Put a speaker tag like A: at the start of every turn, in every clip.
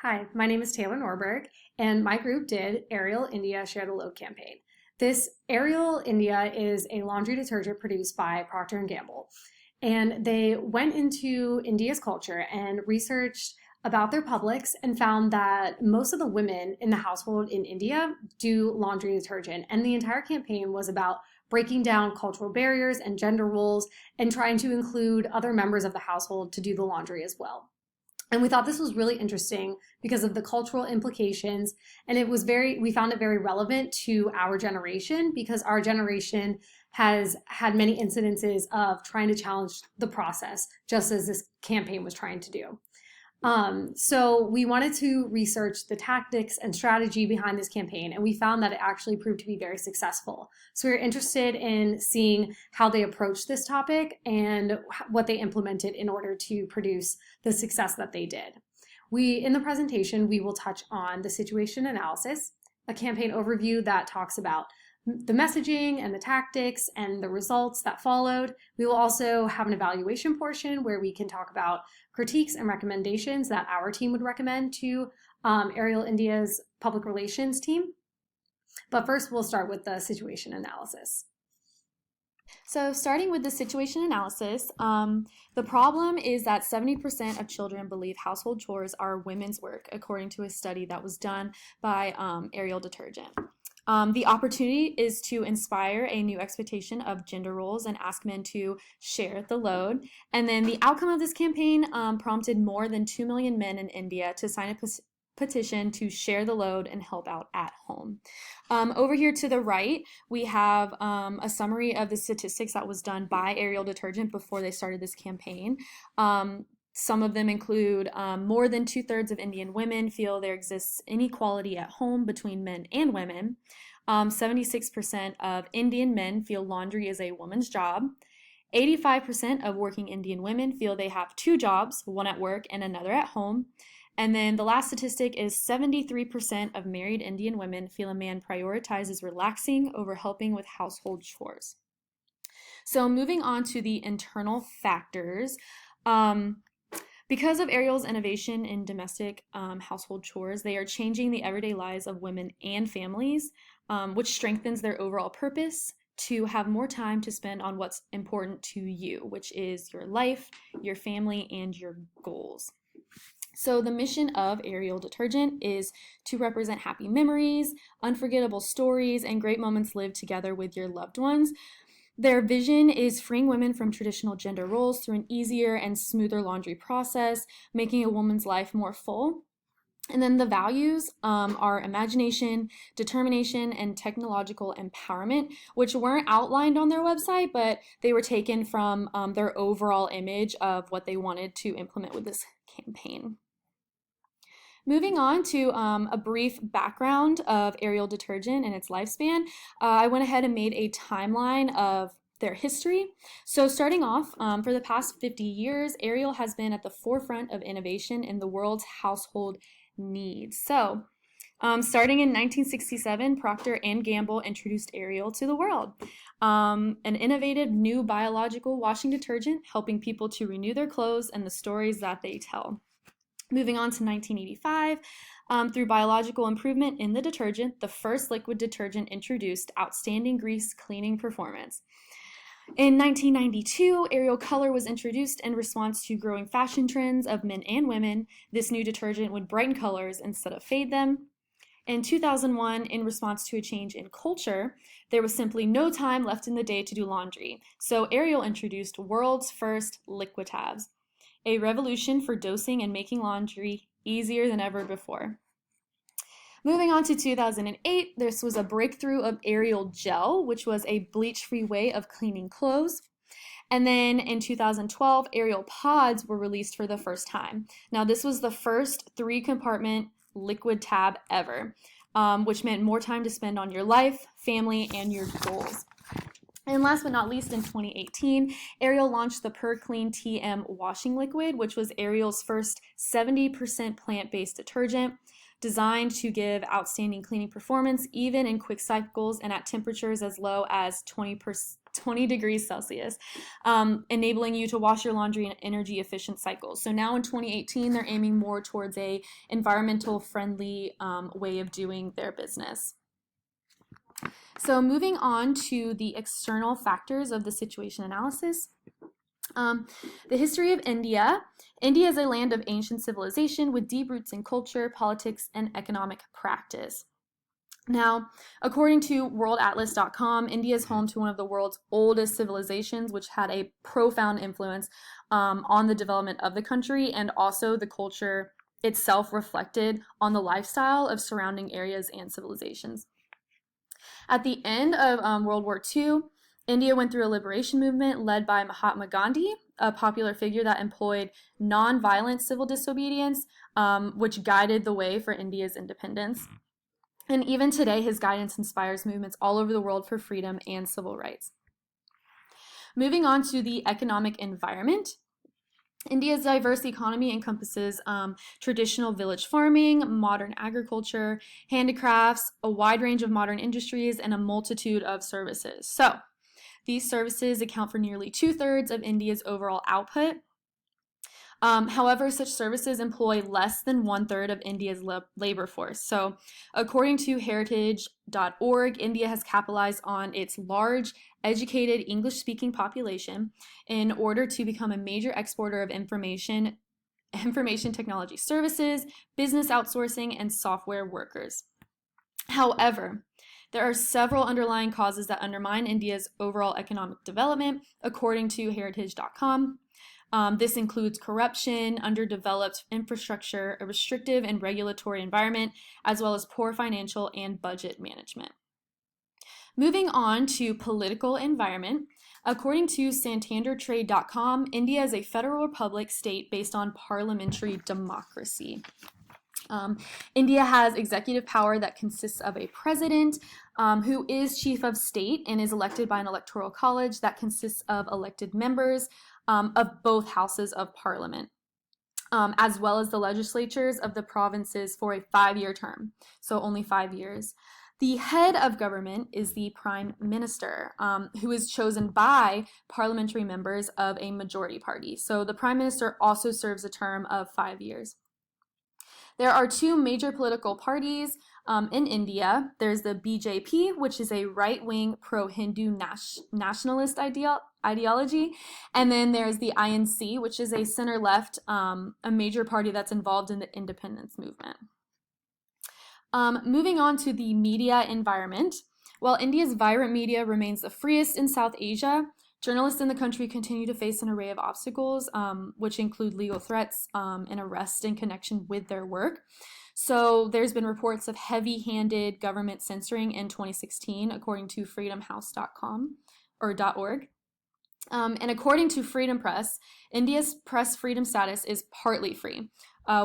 A: Hi, my name is Taylor Norberg, and my group did Ariel India Share the Load campaign. This Ariel India is a laundry detergent produced by Procter and Gamble, and they went into India's culture and researched about their publics and found that most of the women in the household in India do laundry detergent. And the entire campaign was about breaking down cultural barriers and gender roles and trying to include other members of the household to do the laundry as well. And we thought this was really interesting because of the cultural implications. And we found it very relevant to our generation because our generation has had many incidences of trying to challenge the process, just as this campaign was trying to do. So we wanted to research the tactics and strategy behind this campaign, and we found that it actually proved to be very successful. So we were interested in seeing how they approached this topic and what they implemented in order to produce the success that they did. In the presentation, we will touch on the situation analysis, a campaign overview that talks about the messaging and the tactics and the results that followed. We will also have an evaluation portion where we can talk about critiques and recommendations that our team would recommend to Ariel India's public relations team. But first, we'll start with the situation analysis.
B: So starting with the situation analysis, the problem is that 70% of children believe household chores are women's work, according to a study that was done by Ariel Detergent. The opportunity is to inspire a new expectation of gender roles and ask men to share the load. And then the outcome of this campaign prompted more than 2 million men in India to sign a petition to share the load and help out at home. Over here to the right, we have a summary of the statistics that was done by Ariel Detergent before they started this campaign. Some of them include more than 2/3 of Indian women feel there exists inequality at home between men and women. 76% of Indian men feel laundry is a woman's job. 85% of working Indian women feel they have two jobs, one at work and another at home. And then the last statistic is 73% of married Indian women feel a man prioritizes relaxing over helping with household chores. So moving on to the internal factors, because of Ariel's innovation in domestic household chores, they are changing the everyday lives of women and families, which strengthens their overall purpose to have more time to spend on what's important to you, which is your life, your family, and your goals. So the mission of Ariel Detergent is to represent happy memories, unforgettable stories, and great moments lived together with your loved ones. Their vision is freeing women from traditional gender roles through an easier and smoother laundry process, making a woman's life more full. And then the values are imagination, determination, and technological empowerment, which weren't outlined on their website, but they were taken from their overall image of what they wanted to implement with this campaign. Moving on to a brief background of Ariel Detergent and its lifespan, I went ahead and made a timeline of their history. So starting off, for the past 50 years, Ariel has been at the forefront of innovation in the world's household needs. So starting in 1967, Procter & Gamble introduced Ariel to the world, an innovative new biological washing detergent helping people to renew their clothes and the stories that they tell. Moving on to 1985, through biological improvement in the detergent, the first liquid detergent introduced outstanding grease cleaning performance. In 1992, Ariel Color was introduced in response to growing fashion trends of men and women. This new detergent would brighten colors instead of fade them. In 2001, in response to a change in culture, there was simply no time left in the day to do laundry. So Ariel introduced world's first Liquitabs, a revolution for dosing and making laundry easier than ever before. Moving on to 2008, this was a breakthrough of Ariel Gel, which was a bleach-free way of cleaning clothes. And then in 2012, Ariel Pods were released for the first time. Now, this was the first 3-compartment liquid tab ever, which meant more time to spend on your life, family, and your goals. And last but not least, in 2018, Ariel launched the PurClean TM washing liquid, which was Ariel's first 70% plant-based detergent, designed to give outstanding cleaning performance even in quick cycles and at temperatures as low as 20 degrees Celsius, enabling you to wash your laundry in energy efficient cycles. So now in 2018, they're aiming more towards a environmental friendly way of doing their business. So moving on to the external factors of the situation analysis. The history of India. India is a land of ancient civilization with deep roots in culture, politics, and economic practice. Now, according to worldatlas.com, India is home to one of the world's oldest civilizations, which had a profound influence on the development of the country, and also the culture itself reflected on the lifestyle of surrounding areas and civilizations. At the end of World War II, India went through a liberation movement led by Mahatma Gandhi, a popular figure that employed nonviolent civil disobedience, which guided the way for India's independence. And even today, his guidance inspires movements all over the world for freedom and civil rights. Moving on to the economic environment. India's diverse economy encompasses traditional village farming, modern agriculture, handicrafts, a wide range of modern industries, and a multitude of services. So, these services account for nearly 2/3 of India's overall output. However, such services employ less than 1/3 of India's labor force. So, according to heritage.org, India has capitalized on its large, educated, English-speaking population in order to become a major exporter of information technology services, business outsourcing, and software workers. However, there are several underlying causes that undermine India's overall economic development, according to heritage.com. This includes corruption, underdeveloped infrastructure, a restrictive and regulatory environment, as well as poor financial and budget management. Moving on to political environment, according to santandertrade.com, India is a federal republic state based on parliamentary democracy. India has executive power that consists of a president who is chief of state and is elected by an electoral college that consists of elected members of both houses of parliament, as well as the legislatures of the provinces for a 5-year term, so only 5 years. The head of government is the prime minister, who is chosen by parliamentary members of a majority party. So the prime minister also serves a term of 5 years. There are 2 major political parties in India. There's the BJP, which is a right-wing pro-Hindu nationalist ideology, and then there's the INC, which is a center-left, a major party that's involved in the independence movement. Moving on to the media environment. While India's vibrant media remains the freest in South Asia, journalists in the country continue to face an array of obstacles, which include legal threats and arrest in connection with their work. So there's been reports of heavy-handed government censoring in 2016, according to freedomhouse.com or .org. And according to Freedom Press, India's press freedom status is partly free,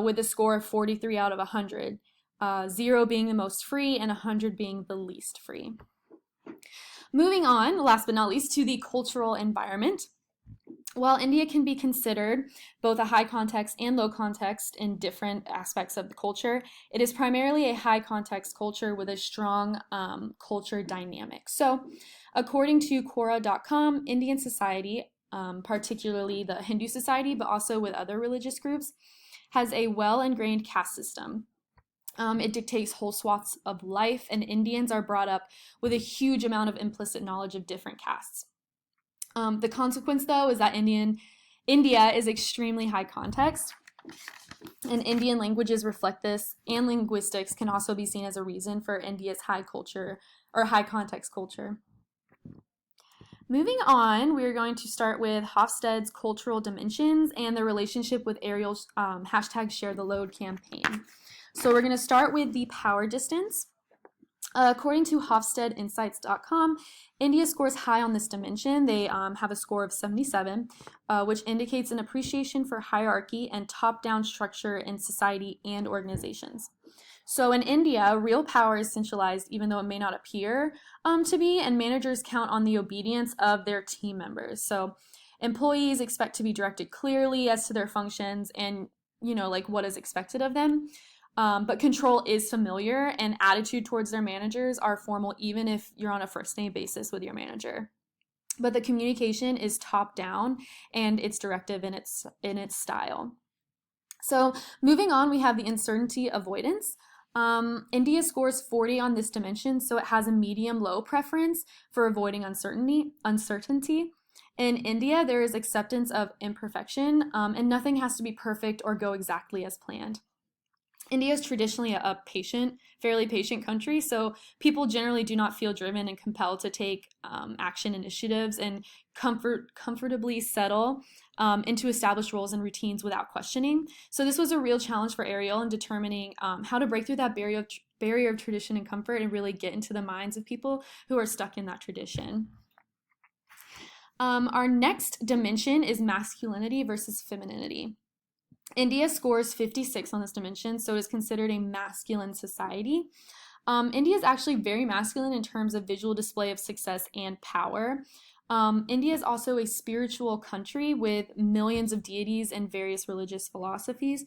B: with a score of 43 out of 100, 0 being the most free and 100 being the least free. Moving on, last but not least, to the cultural environment. While India can be considered both a high context and low context in different aspects of the culture, it is primarily a high context culture with a strong culture dynamic. So, according to Quora.com, Indian society, particularly the Hindu society, but also with other religious groups, has a well-ingrained caste system. It dictates whole swaths of life, and Indians are brought up with a huge amount of implicit knowledge of different castes. The consequence, though, is that India is extremely high context, and Indian languages reflect this, and linguistics can also be seen as a reason for India's high culture or high context culture. Moving on, we're going to start with Hofstede's cultural dimensions and the relationship with Ariel's #ShareTheLoad campaign. So we're going to start with the power distance. According to HofstedeInsights.com, India scores high on this dimension. They have a score of 77, which indicates an appreciation for hierarchy and top-down structure in society and organizations. So in India, real power is centralized even though it may not appear to be, and managers count on the obedience of their team members. So employees expect to be directed clearly as to their functions and, what is expected of them. But control is familiar, and attitude towards their managers are formal even if you're on a first name basis with your manager. but the communication is top down and it's directive in its style. So moving on, we have the uncertainty avoidance. India scores 40 on this dimension, so it has a medium-low preference for avoiding uncertainty. In India, there is acceptance of imperfection, and nothing has to be perfect or go exactly as planned. India is traditionally a fairly patient country, so people generally do not feel driven and compelled to take action initiatives and comfortably settle into established roles and routines without questioning. So this was a real challenge for Ariel in determining how to break through that barrier of tradition and comfort and really get into the minds of people who are stuck in that tradition. Our next dimension is masculinity versus femininity. India scores 56 on this dimension, so it is considered a masculine society. India is actually very masculine in terms of visual display of success and power. India is also a spiritual country with millions of deities and various religious philosophies.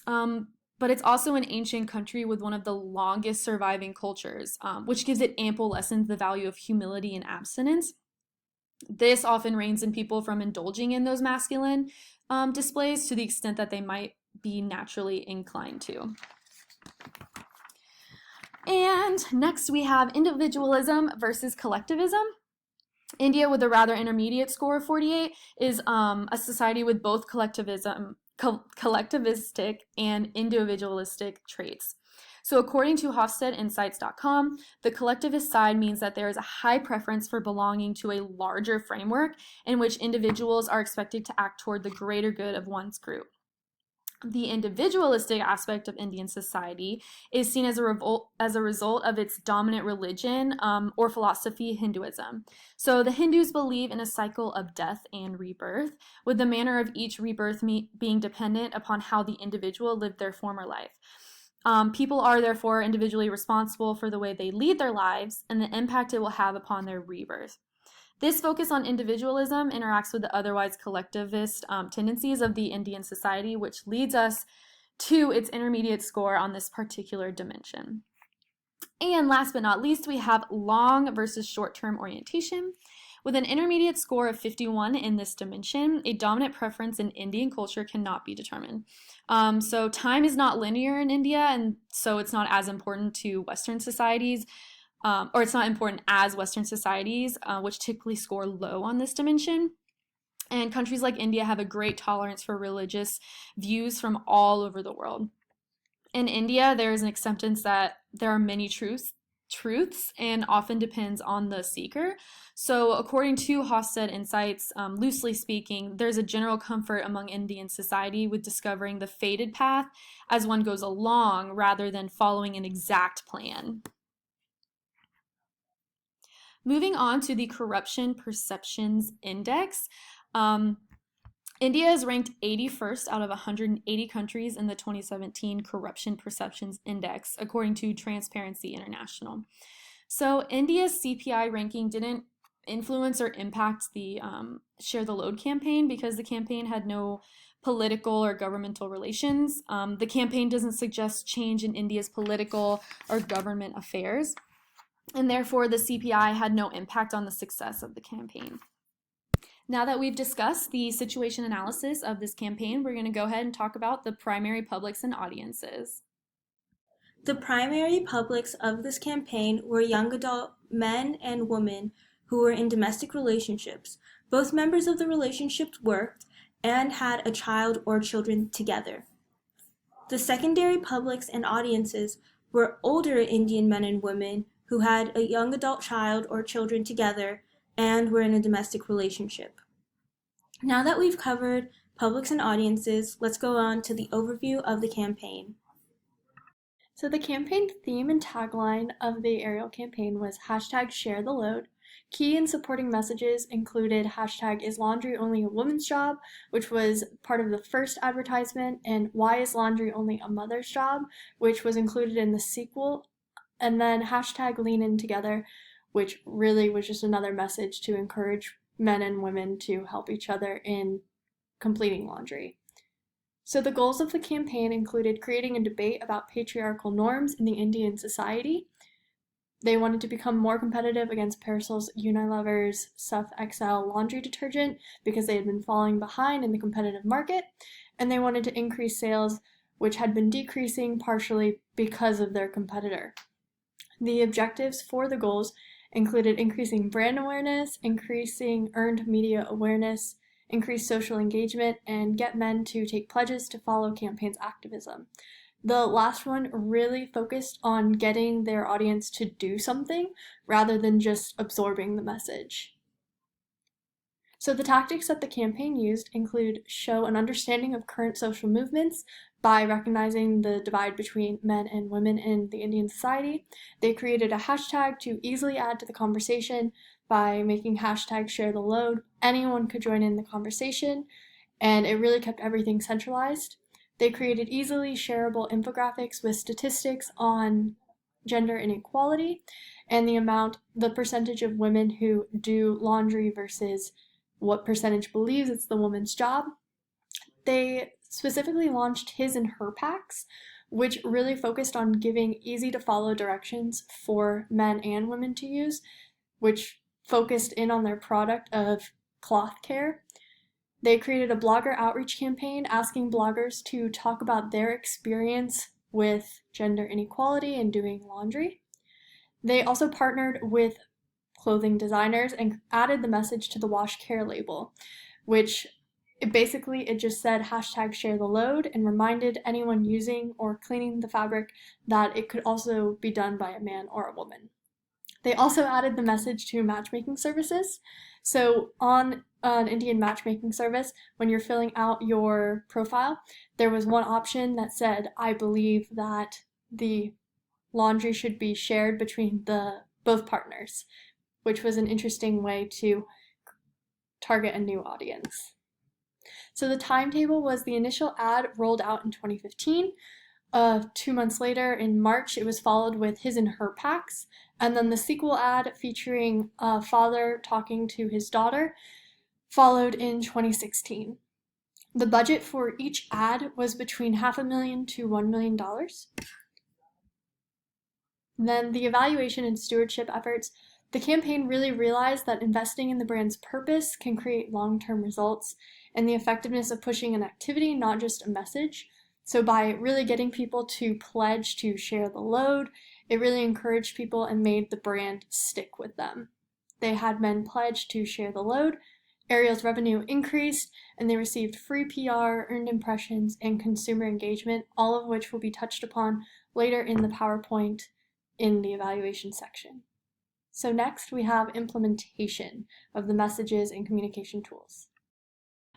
B: But it's also an ancient country with one of the longest surviving cultures, which gives it ample lessons the value of humility and abstinence. This often reins in people from indulging in those masculine displays to the extent that they might be naturally inclined to. And next we have individualism versus collectivism. India, with a rather intermediate score of 48, is a society with both collectivistic and individualistic traits. So according to HofstedeInsights.com, the collectivist side means that there is a high preference for belonging to a larger framework in which individuals are expected to act toward the greater good of one's group. The individualistic aspect of Indian society is seen as a result of its dominant religion or philosophy, Hinduism. So the Hindus believe in a cycle of death and rebirth, with the manner of each rebirth being dependent upon how the individual lived their former life. People are therefore individually responsible for the way they lead their lives and the impact it will have upon their rebirth. This focus on individualism interacts with the otherwise collectivist tendencies of the Indian society, which leads us to its intermediate score on this particular dimension. And last but not least, we have long versus short-term orientation. With an intermediate score of 51 in this dimension, a dominant preference in Indian culture cannot be determined. So time is not linear in India, and so it's not as important to Western societies, or it's not important as Western societies, which typically score low on this dimension. And countries like India have a great tolerance for religious views from all over the world. In India, there is an acceptance that there are many truths and often depends on the seeker. So according to Hofstede Insights, loosely speaking, there's a general comfort among Indian society with discovering the fated path as one goes along rather than following an exact plan. Moving on to the Corruption Perceptions Index. India is ranked 81st out of 180 countries in the 2017 Corruption Perceptions Index, according to Transparency International. So India's CPI ranking didn't influence or impact the Share the Load campaign because the campaign had no political or governmental relations. The campaign doesn't suggest change in India's political or government affairs, and therefore the CPI had no impact on the success of the campaign. Now that we've discussed the situation analysis of this campaign, we're going to go ahead and talk about the primary publics and audiences.
C: The primary publics of this campaign were young adult men and women who were in domestic relationships. Both members of the relationships worked and had a child or children together. The secondary publics and audiences were older Indian men and women who had a young adult child or children together and were in a domestic relationship. Now that we've covered publics and audiences, let's go on to the overview of the campaign.
D: So the campaign theme and tagline of the Ariel campaign was #ShareTheLoad. Key and supporting messages included #Is laundry only a woman's job, which was part of the first advertisement, and why is laundry only a mother's job, which was included in the sequel, and then #Lean In Together, which really was just another message to encourage men and women to help each other in completing laundry. So the goals of the campaign included creating a debate about patriarchal norms in the Indian society, They wanted to become more competitive against Parasol's Unilever's Surf XL laundry detergent because they had been falling behind in the competitive market, and they wanted to increase sales, which had been decreasing partially because of their competitor. The objectives for the goals included increasing brand awareness, increasing earned media awareness, increase social engagement, and get men to take pledges to follow campaign's activism. The last one really focused on getting their audience to do something rather than just absorbing the message. So the tactics that the campaign used include show an understanding of current social movements by recognizing the divide between men and women in the Indian society. They created a hashtag to easily add to the conversation by making hashtag share the load. Anyone could join in the conversation, and it really kept everything centralized. They created easily shareable infographics with statistics on gender inequality and the percentage of women who do laundry versus what percentage believes it's the woman's job. They specifically launched his and her packs, which really focused on giving easy to follow directions for men and women to use, which focused in on their product of cloth care. They created a blogger outreach campaign asking bloggers to talk about their experience with gender inequality and doing laundry. They also partnered with clothing designers and added the message to the wash care label, which it just said hashtag share the load and reminded anyone using or cleaning the fabric that it could also be done by a man or a woman. They also added the message to matchmaking services. So on an Indian matchmaking service, when you're filling out your profile, there was one option that said, I believe that the laundry should be shared between both partners, which was an interesting way to target a new audience. So the timetable was the initial ad rolled out in 2015. 2 months later, in March, it was followed with his and her packs, and then the sequel ad featuring a father talking to his daughter followed in 2016. The budget for each ad was between $500,000 to $1 million. Then the evaluation and stewardship efforts. The campaign really realized that investing in the brand's purpose can create long-term results and the effectiveness of pushing an activity, not just a message. So by really getting people to pledge to share the load, it really encouraged people and made the brand stick with them. They had men pledge to share the load, Ariel's revenue increased, and they received free PR, earned impressions, and consumer engagement, all of which will be touched upon later in the PowerPoint in the evaluation section. So next we have implementation of the messages and communication tools.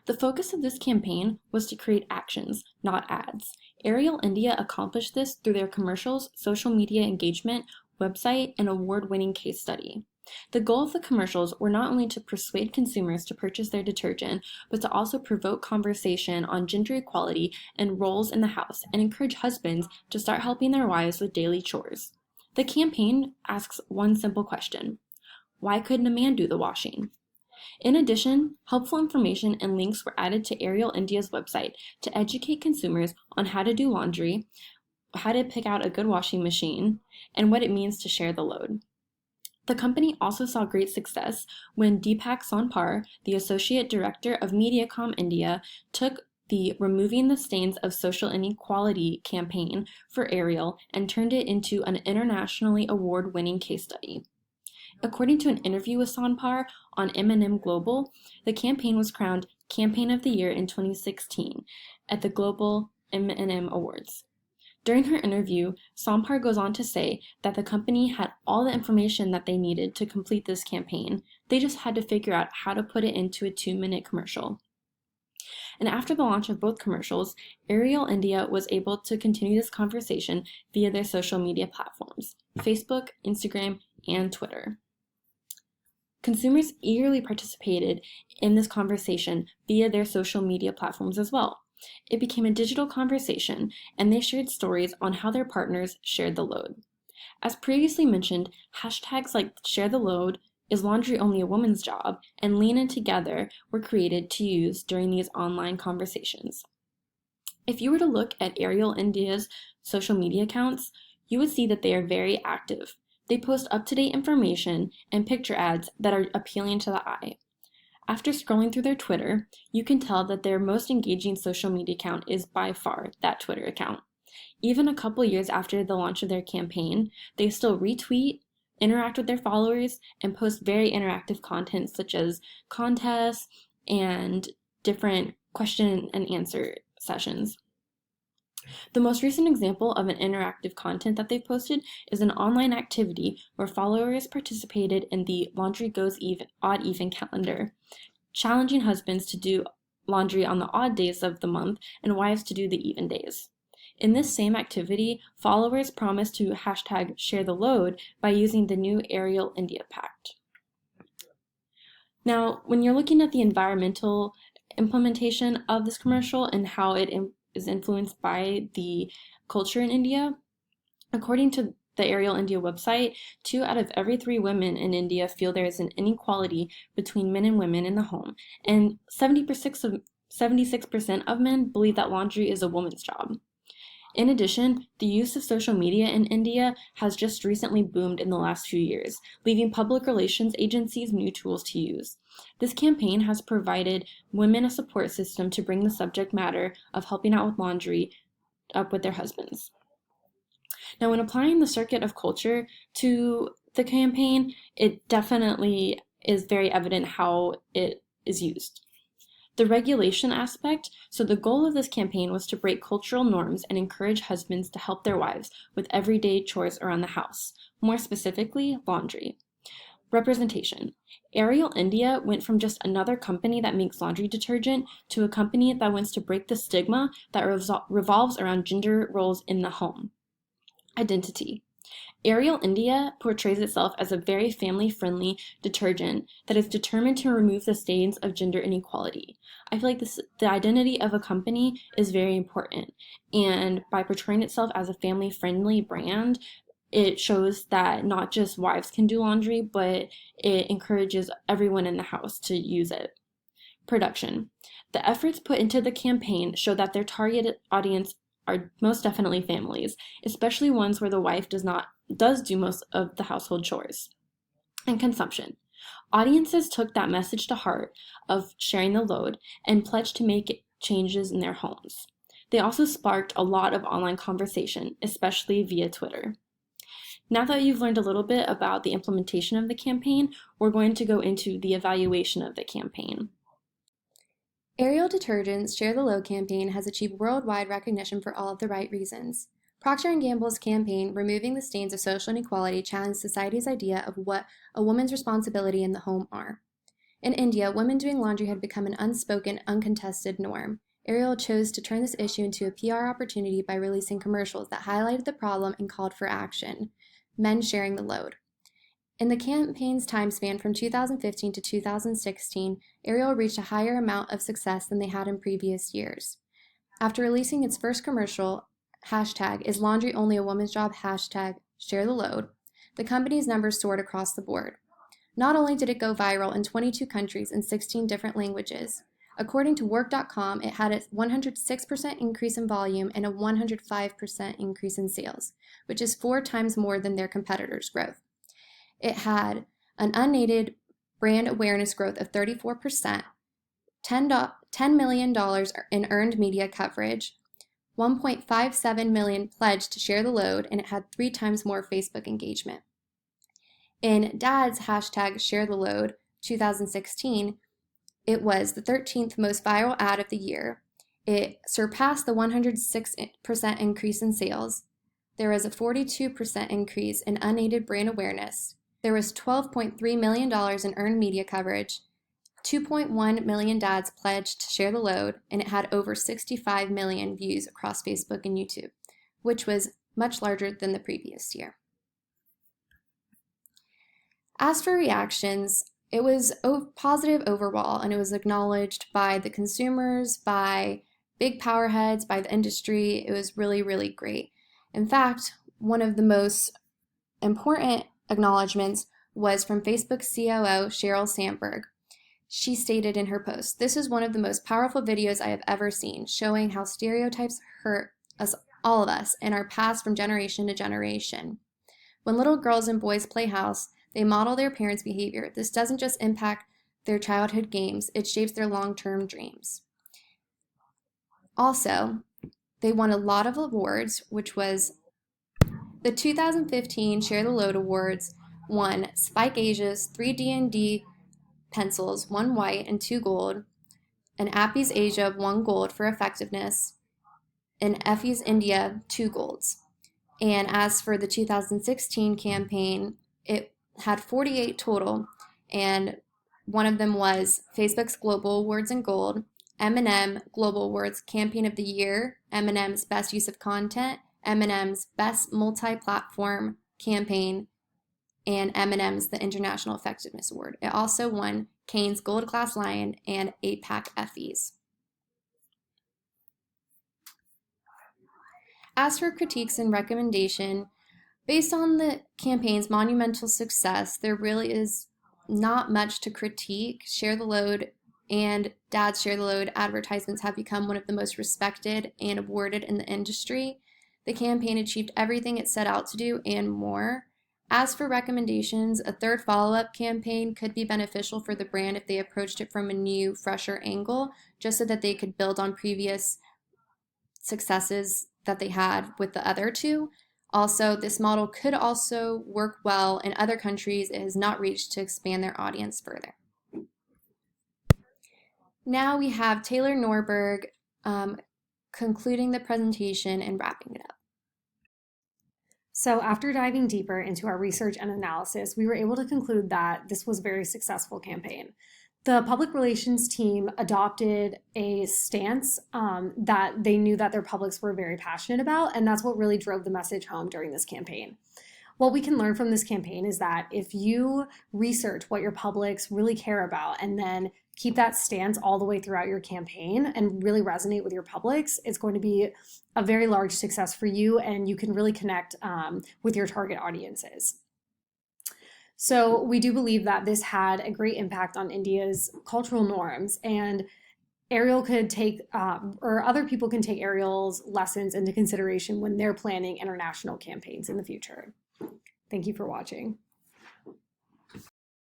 E: The focus of this campaign was to create actions, not ads. Ariel India accomplished this through their commercials, social media engagement, website, and award-winning case study. The goal of the commercials were not only to persuade consumers to purchase their detergent, but to also provoke conversation on gender equality and roles in the house and encourage husbands to start helping their wives with daily chores. The campaign asks one simple question: why couldn't a man do the washing? In addition, helpful information and links were added to Ariel India's website to educate consumers on how to do laundry, how to pick out a good washing machine, and what it means to share the load. The company also saw great success when Deepak Sonpar, the Associate Director of Mediacom India, took the Removing the Stains of Social Inequality campaign for Ariel and turned it into an internationally award-winning case study. According to an interview with Sonpar on M&M Global, the campaign was crowned Campaign of the Year in 2016 at the Global M&M Awards. During her interview, Sonpar goes on to say that the company had all the information that they needed to complete this campaign. They just had to figure out how to put it into a 2-minute commercial. And after the launch of both commercials, Ariel India was able to continue this conversation via their social media platforms, Facebook, Instagram, and Twitter. Consumers eagerly participated in this conversation via their social media platforms as well. It became a digital conversation, and they shared stories on how their partners shared the load. As previously mentioned, hashtags like share the load, is laundry only a woman's job, and lean in together were created to use during these online conversations. If you were to look at Ariel India's social media accounts, you would see that they are very active. They post up-to-date information and picture ads that are appealing to the eye. After scrolling through their Twitter, you can tell that their most engaging social media account is by far that Twitter account. Even a couple years after the launch of their campaign, they still retweet, interact with their followers, and post very interactive content such as contests and different question and answer sessions. The most recent example of an interactive content that they posted is an online activity where followers participated in the Laundry Goes Even, Odd Even calendar, challenging husbands to do laundry on the odd days of the month and wives to do the even days. In this same activity, followers promised to hashtag share the load by using the new Ariel India Pact. Now, when you're looking at the environmental implementation of this commercial and how it is influenced by the culture in India, according to the Ariel India website, 2 out of every 3 women in India feel there is an inequality between men and women in the home, and 76% of men believe that laundry is a woman's job. In addition, the use of social media in India has just recently boomed in the last few years, leaving public relations agencies new tools to use. This campaign has provided women a support system to bring the subject matter of helping out with laundry up with their husbands. Now, when applying the circuit of culture to the campaign, it definitely is very evident how it is used. The regulation aspect, so the goal of this campaign was to break cultural norms and encourage husbands to help their wives with everyday chores around the house, more specifically, laundry. Representation. Ariel India went from just another company that makes laundry detergent to a company that wants to break the stigma that revolves around gender roles in the home. Identity. Ariel India portrays itself as a very family-friendly detergent that is determined to remove the stains of gender inequality. I feel like the identity of a company is very important, and by portraying itself as a family-friendly brand, it shows that not just wives can do laundry, but it encourages everyone in the house to use it. Production. The efforts put into the campaign show that their target audience are most definitely families, especially ones where the wife does do most of the household chores. And consumption. Audiences took that message to heart of sharing the load and pledged to make changes in their homes. They also sparked a lot of online conversation, especially via Twitter. Now that you've learned a little bit about the implementation of the campaign, we're going to go into the evaluation of the campaign.
A: Ariel Detergent's Share the Load campaign has achieved worldwide recognition for all of the right reasons. Procter & Gamble's campaign, Removing the Stains of Social Inequality, challenged society's idea of what a woman's responsibility in the home are. In India, women doing laundry had become an unspoken, uncontested norm. Ariel chose to turn this issue into a PR opportunity by releasing commercials that highlighted the problem and called for action: men sharing the load. In the campaign's time span from 2015 to 2016, Ariel reached a higher amount of success than they had in previous years. After releasing its first commercial, hashtag Is Laundry Only a Woman's Job? Hashtag Share the Load, the company's numbers soared across the board. Not only did it go viral in 22 countries and 16 different languages, according to Work.com, it had a 106% increase in volume and a 105% increase in sales, which is 4 times more than their competitors' growth. It had an unaided brand awareness growth of 34%, $10 million in earned media coverage, 1.57 million pledged to share the load, and it had 3 times more Facebook engagement. In Dad's hashtag Share the Load 2016, it was the 13th most viral ad of the year. It surpassed the 106% increase in sales. There was a 42% increase in unaided brand awareness. There was $12.3 million in earned media coverage, 2.1 million dads pledged to share the load, and it had over 65 million views across Facebook and YouTube, which was much larger than the previous year. As for reactions, it was positive overall, and it was acknowledged by the consumers, by big power heads, by the industry. It was really, really great. In fact, one of the most important acknowledgments was from Facebook COO Sheryl Sandberg. She stated in her post, "This is one of the most powerful videos I have ever seen, showing how stereotypes hurt all of us and are passed from generation to generation.
F: When little girls and boys play house, they model their parents' behavior. This doesn't just impact their childhood games, it shapes their long-term dreams. Also, they won a lot of awards, which was the 2015 Share the Load Awards won Spike Asia's 3 D&D pencils, 1 white and 2 gold, and Appy's Asia 1 gold for effectiveness, and Effie's India 2 golds. And as for the 2016 campaign, it had 48 total, and one of them was Facebook's Global Awards in gold, M&M Global Awards Campaign of the Year, M&M's Best Use of Content, M&M's Best Multi-Platform Campaign, and M&M's the International Effectiveness Award. It also won Kane's Gold Glass Lion and APAC Effies. As for critiques and recommendation, based on the campaign's monumental success, there really is not much to critique. Share the Load and Dad's Share the Load advertisements have become one of the most respected and awarded in the industry. The campaign achieved everything it set out to do and more. As for recommendations, a third follow-up campaign could be beneficial for the brand if they approached it from a new, fresher angle, just so that they could build on previous successes that they had with the other two. Also, this model could also work well in other countries it has not reached to expand their audience further. Now we have Taylor Norberg concluding the presentation and wrapping it up.
A: So after diving deeper into our research and analysis, we were able to conclude that this was a very successful campaign. The public relations team adopted a stance that they knew that their publics were very passionate about, and that's what really drove the message home during this campaign. What we can learn from this campaign is that if you research what your publics really care about and then keep that stance all the way throughout your campaign and really resonate with your publics, it's going to be a very large success for you, and you can really connect with your target audiences. So we do believe that this had a great impact on India's cultural norms, and Ariel could take, or other people can take Ariel's lessons into consideration when they're planning international campaigns in the future. Thank you for watching.